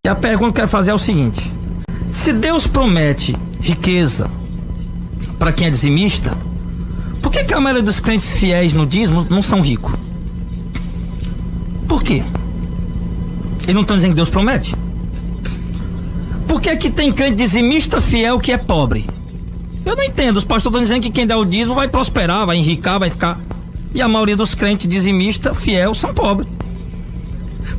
E a pergunta que eu quero fazer é o seguinte: se Deus promete riqueza para quem é dizimista, por que a maioria dos crentes fiéis no dízimo não são ricos? Por quê? Eles não estão dizendo que Deus promete? Por que tem crente dizimista fiel que é pobre? Eu não entendo. Os pastores estão dizendo que quem dá o dízimo vai prosperar, vai enricar, vai ficar... E a maioria dos crentes dizimistas fiel são pobres.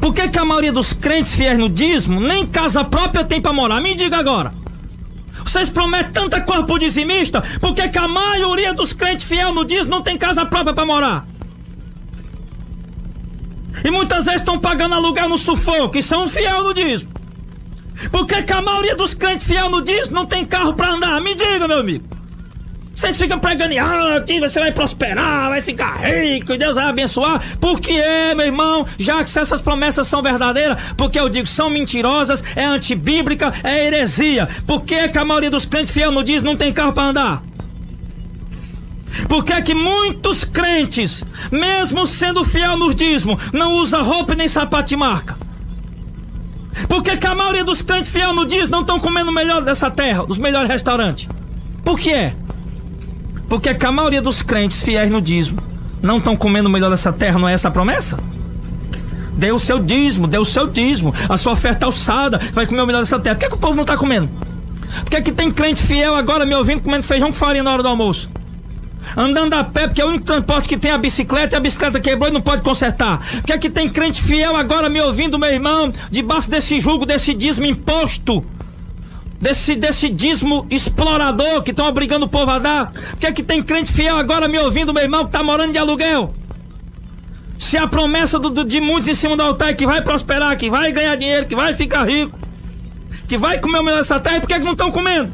Por que a maioria dos crentes fiéis no dízimo nem casa própria tem para morar? Me diga agora. Vocês prometem tanta coisa pro dizimista, por que a maioria dos crentes fiéis no dízimo não tem casa própria para morar? E muitas vezes estão pagando aluguel no sufoco e são fiéis no dízimo. Por que a maioria dos crentes fiéis no dízimo não tem carro para andar? Me diga, meu amigo. Vocês ficam pregando, aqui você vai prosperar, vai ficar rico e Deus vai abençoar. Por que meu irmão? Já que se essas promessas são verdadeiras, porque eu digo, são mentirosas, é antibíblica, é heresia. Por que a maioria dos crentes fiéis no dízimo não tem carro para andar? Por que muitos crentes, mesmo sendo fiel no dízimo, não usa roupa nem sapato de marca? Por que a maioria dos crentes fiel no dízimo não estão comendo o melhor dessa terra, os melhores restaurantes? Por quê? Porque a maioria dos crentes fiéis no dízimo não estão comendo o melhor dessa terra, não é essa a promessa? Dê o seu dízimo, a sua oferta alçada, vai comer o melhor dessa terra. Por que o povo não está comendo? Por que tem crente fiel agora me ouvindo comendo feijão com farinha na hora do almoço? Andando a pé, porque é o único transporte que tem a bicicleta, e a bicicleta quebrou e não pode consertar. Por que tem crente fiel agora me ouvindo, meu irmão, debaixo desse jugo, desse dízimo imposto, desse dízimo explorador que estão obrigando o povo a dar? Por que tem crente fiel agora me ouvindo, meu irmão, que está morando de aluguel? Se a promessa de muitos em cima do altar é que vai prosperar, que vai ganhar dinheiro, que vai ficar rico, que vai comer o melhor dessa terra, por que não estão comendo?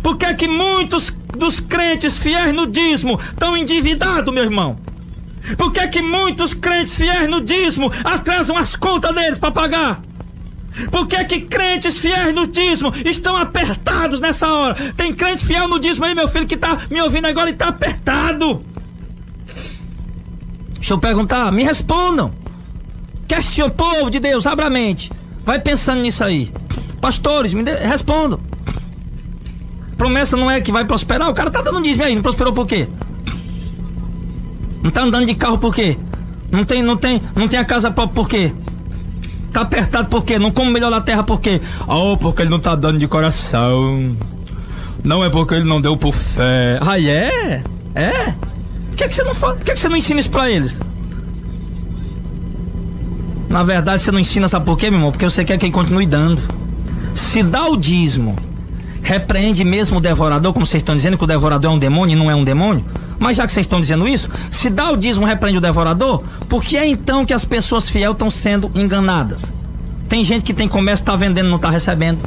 Por que muitos dos crentes fiéis no dízimo estão endividados, meu irmão? Por que muitos crentes fiéis no dízimo atrasam as contas deles para pagar? Por que crentes fiéis no dízimo estão apertados nessa hora? Tem crente fiel no dízimo aí, meu filho, que tá me ouvindo agora e tá apertado. Deixa eu perguntar, me respondam. Questione, povo de Deus, abra a mente. Vai pensando nisso aí. Pastores, respondam. Promessa não é que vai prosperar? O cara tá dando dízimo aí, não prosperou por quê? Não tá andando de carro por quê? Não tem a casa própria por quê? Tá apertado por quê? Não come o melhor da terra por quê? Porque ele não tá dando de coração. Não é porque ele não deu por fé. É? Por que você não fala? Por que você não ensina isso pra eles? Na verdade você não ensina, sabe por quê, meu irmão? Porque você quer que ele continue dando. Se dá o dízimo, repreende mesmo o devorador, como vocês estão dizendo que o devorador é um demônio e não é um demônio. Mas já que vocês estão dizendo isso, se dá o dízimo, repreende o devorador, por que é então que as pessoas fiéis estão sendo enganadas? Tem gente que tem comércio, está vendendo, não está recebendo.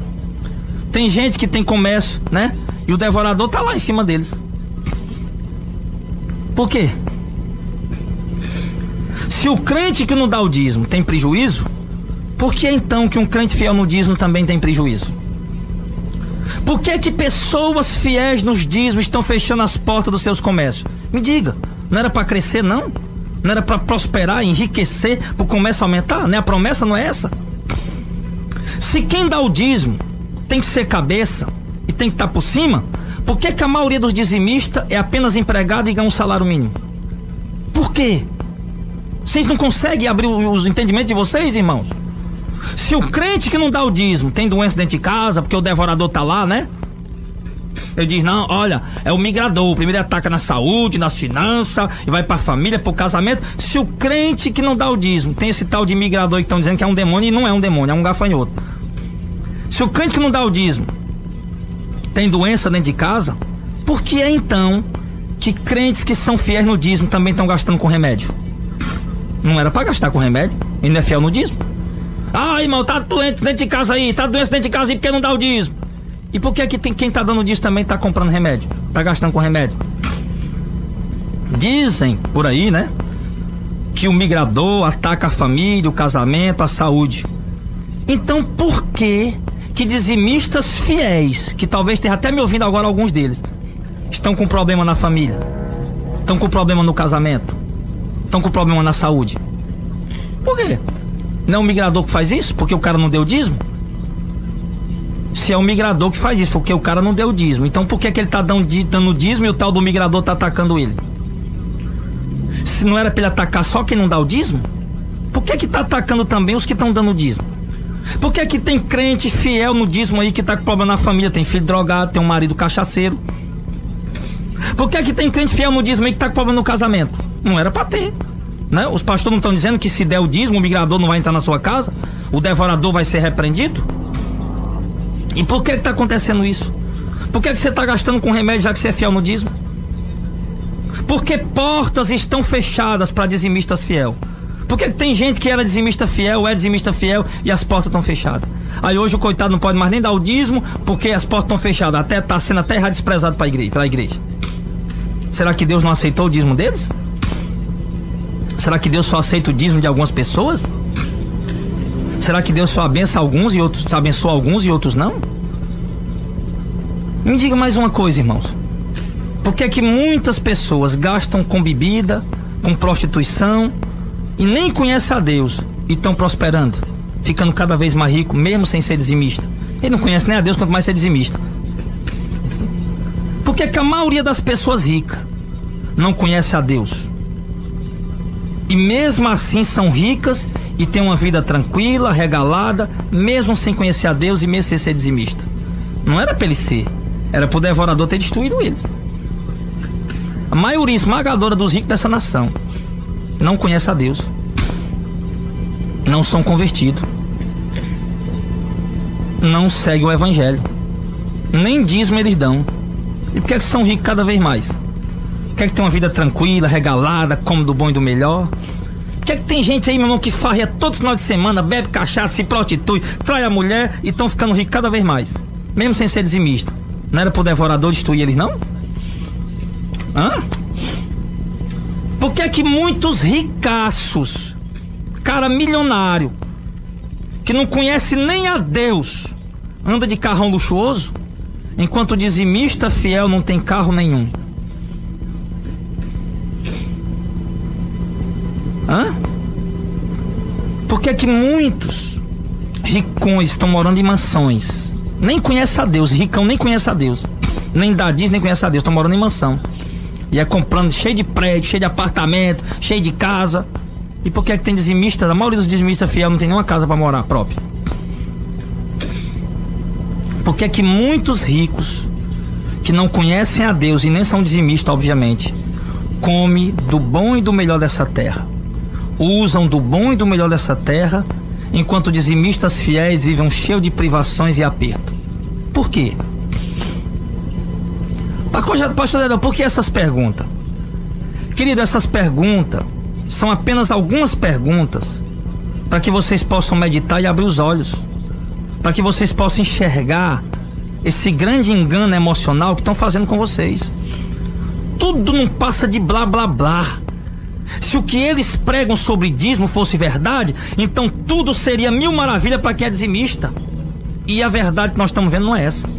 Tem gente que tem comércio, né? E o devorador está lá em cima deles. Por quê? Se o crente que não dá o dízimo tem prejuízo, por que então que um crente fiel no dízimo também tem prejuízo? Por que pessoas fiéis nos dízimos estão fechando as portas dos seus comércios? Me diga, não era para crescer não? Não era para prosperar, enriquecer, para o comércio aumentar? Né? A promessa não é essa? Se quem dá o dízimo tem que ser cabeça e tem que estar por cima, por que a maioria dos dizimistas é apenas empregado e ganha um salário mínimo? Por quê? Vocês não conseguem abrir os entendimentos de vocês, irmãos? Se o crente que não dá o dízimo tem doença dentro de casa, porque o devorador tá lá, né? Ele diz, não, olha, é o migrador, primeiro ele ataca na saúde, nas finanças, e vai pra família, pro casamento. Se o crente que não dá o dízimo tem esse tal de migrador que estão dizendo que é um demônio, e não é um demônio, é um gafanhoto. Se o crente que não dá o dízimo tem doença dentro de casa, por que é então que crentes que são fiéis no dízimo também estão gastando com remédio? Não era pra gastar com remédio, e não é fiel no dízimo. Irmão, tá doente dentro de casa aí, tá doente dentro de casa aí porque não dá o dízimo. E por que tem quem tá dando dízimo também tá comprando remédio? Tá gastando com remédio? Dizem por aí, né? Que o migrador ataca a família, o casamento, a saúde. Então por que dizimistas fiéis, que talvez esteja até me ouvindo agora alguns deles, estão com problema na família? Estão com problema no casamento? Estão com problema na saúde? Por quê? Não é o migrador que faz isso? Porque o cara não deu dízimo? Se é o migrador que faz isso, porque o cara não deu dízimo. Então por que ele tá dando dízimo e o tal do migrador tá atacando ele? Se não era pra ele atacar só quem não dá o dízimo, por que tá atacando também os que estão dando dízimo? Por que tem crente fiel no dízimo aí que tá com problema na família? Tem filho drogado, tem um marido cachaceiro. Por que tem crente fiel no dízimo aí que tá com problema no casamento? Não era pra ter, né? Os pastores não estão dizendo que se der o dízimo, o migrador não vai entrar na sua casa? O devorador vai ser repreendido? E por que tá acontecendo isso? Por que você tá gastando com remédio já que você é fiel no dízimo? Porque portas estão fechadas para dizimistas fiel. Por que tem gente que era dizimista fiel, é dizimista fiel e as portas estão fechadas? Aí hoje o coitado não pode mais nem dar o dízimo porque as portas estão fechadas. Até tá sendo até desprezado pela igreja. Será que Deus não aceitou o dízimo deles? Será que Deus só aceita o dízimo de algumas pessoas? Será que Deus só abençoa alguns e outros não? Me diga mais uma coisa, irmãos. Por que é que muitas pessoas gastam com bebida, com prostituição e nem conhecem a Deus e estão prosperando, ficando cada vez mais rico, mesmo sem ser dizimista? Ele não conhece nem a Deus, quanto mais ser dizimista. Por que é que a maioria das pessoas ricas não conhece a Deus? E mesmo assim são ricas e têm uma vida tranquila, regalada, mesmo sem conhecer a Deus e mesmo sem ser dizimista. Não era para ele ser, era para o devorador ter destruído eles. A maioria esmagadora dos ricos dessa nação não conhece a Deus, não são convertidos, não seguem o evangelho, nem dízimo eles dão. E por que é que são ricos cada vez mais? Quer que tem uma vida tranquila, regalada, come do bom e do melhor? Por que é que tem gente aí, meu irmão, que farreia todo final de semana, bebe cachaça, se prostitui, trai a mulher e estão ficando ricos cada vez mais, mesmo sem ser dizimista? Não era pro devorador destruir eles, não? Hã? Por que é que muitos ricaços, cara milionário, que não conhece nem a Deus, anda de carrão luxuoso, enquanto o dizimista fiel não tem carro nenhum? Hã? Por que é que muitos ricões estão morando em mansões? Nem conhece a Deus, ricão nem conhece a Deus, nem dá dízimo, nem conhece a Deus, estão morando em mansão. E é comprando cheio de prédio, cheio de apartamento, cheio de casa. E por que é que tem dizimistas? A maioria dos dizimistas fiel não tem nenhuma casa para morar própria. Por que é que muitos ricos que não conhecem a Deus e nem são dizimistas, obviamente, comem do bom e do melhor dessa terra, usam do bom e do melhor dessa terra, enquanto dizimistas fiéis vivem cheios de privações e aperto? Por quê? Pastor Dedão, por que essas perguntas? Querido, essas perguntas são apenas algumas perguntas para que vocês possam meditar e abrir os olhos, para que vocês possam enxergar esse grande engano emocional que estão fazendo com vocês. Tudo não passa de blá blá blá. Se o que eles pregam sobre dízimo fosse verdade, então tudo seria mil maravilhas para quem é dizimista. E a verdade que nós estamos vendo não é essa.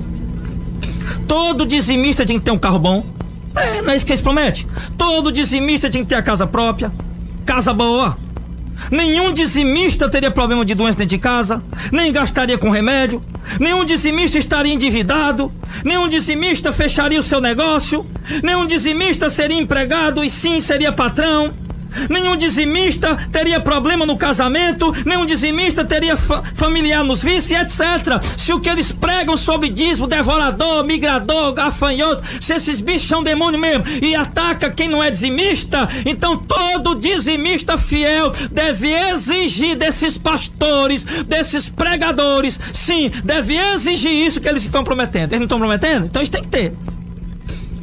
Todo dizimista tinha que ter um carro bom. Não é isso que eles prometem? Todo dizimista tinha que ter a casa própria, casa boa. Nenhum dizimista teria problema de doença dentro de casa, nem gastaria com remédio. Nenhum dizimista estaria endividado. Nenhum dizimista fecharia o seu negócio. Nenhum dizimista seria empregado e sim seria patrão. Nenhum dizimista teria problema no casamento. Nenhum dizimista teria familiar nos vícios, etc. Se o que eles pregam sobre dízimo, devorador, migrador, gafanhoto, se esses bichos são demônio mesmo e ataca quem não é dizimista, então todo dizimista fiel deve exigir desses pastores, desses pregadores, sim, deve exigir isso que eles estão prometendo. Eles não estão prometendo? Então eles têm que ter.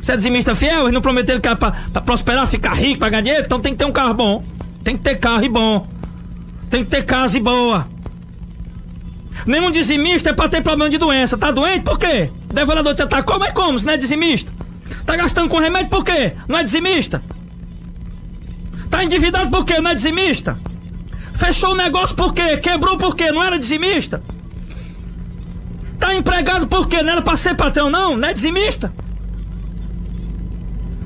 Se é dizimista fiel, eles não prometeram que era pra prosperar, ficar rico, pra ganhar dinheiro, então tem que ter um carro bom, tem que ter carro e bom, tem que ter casa e boa. Nenhum dizimista é pra ter problema de doença. Tá doente? Por quê? O devorador te atacou, mas como? Se não é dizimista. Tá gastando com remédio por quê? Não é dizimista. Tá endividado por quê? Não é dizimista. Fechou o negócio por quê? Quebrou por quê? Não era dizimista. Tá empregado por quê? Não era pra ser patrão, não é dizimista.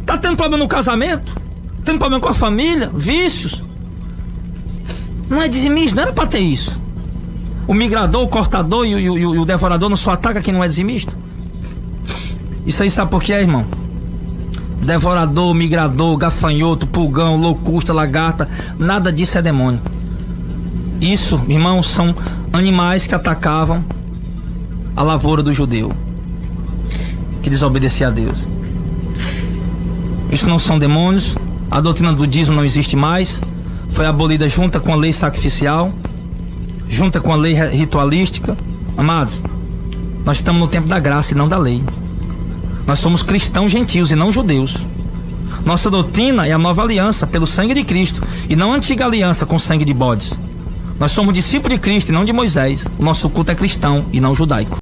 Tá tendo problema no casamento, tendo problema com a família, vícios. Não é dizimista, não era pra ter isso. O migrador, o cortador e o devorador não só ataca quem não é dizimista. Isso aí sabe por quê, irmão? Devorador, migrador, gafanhoto, pulgão, locusta, lagarta, nada disso é demônio. Isso, irmão, são animais que atacavam a lavoura do judeu, que desobedecia a Deus. Isso não são demônios. A doutrina do dízimo não existe mais. Foi abolida junto com a lei sacrificial, junto com a lei ritualística. Amados, nós estamos no tempo da graça e não da lei. Nós somos cristãos gentios e não judeus. Nossa doutrina é a nova aliança pelo sangue de Cristo e não a antiga aliança com sangue de bodes. Nós somos discípulos de Cristo e não de Moisés. O nosso culto é cristão e não judaico.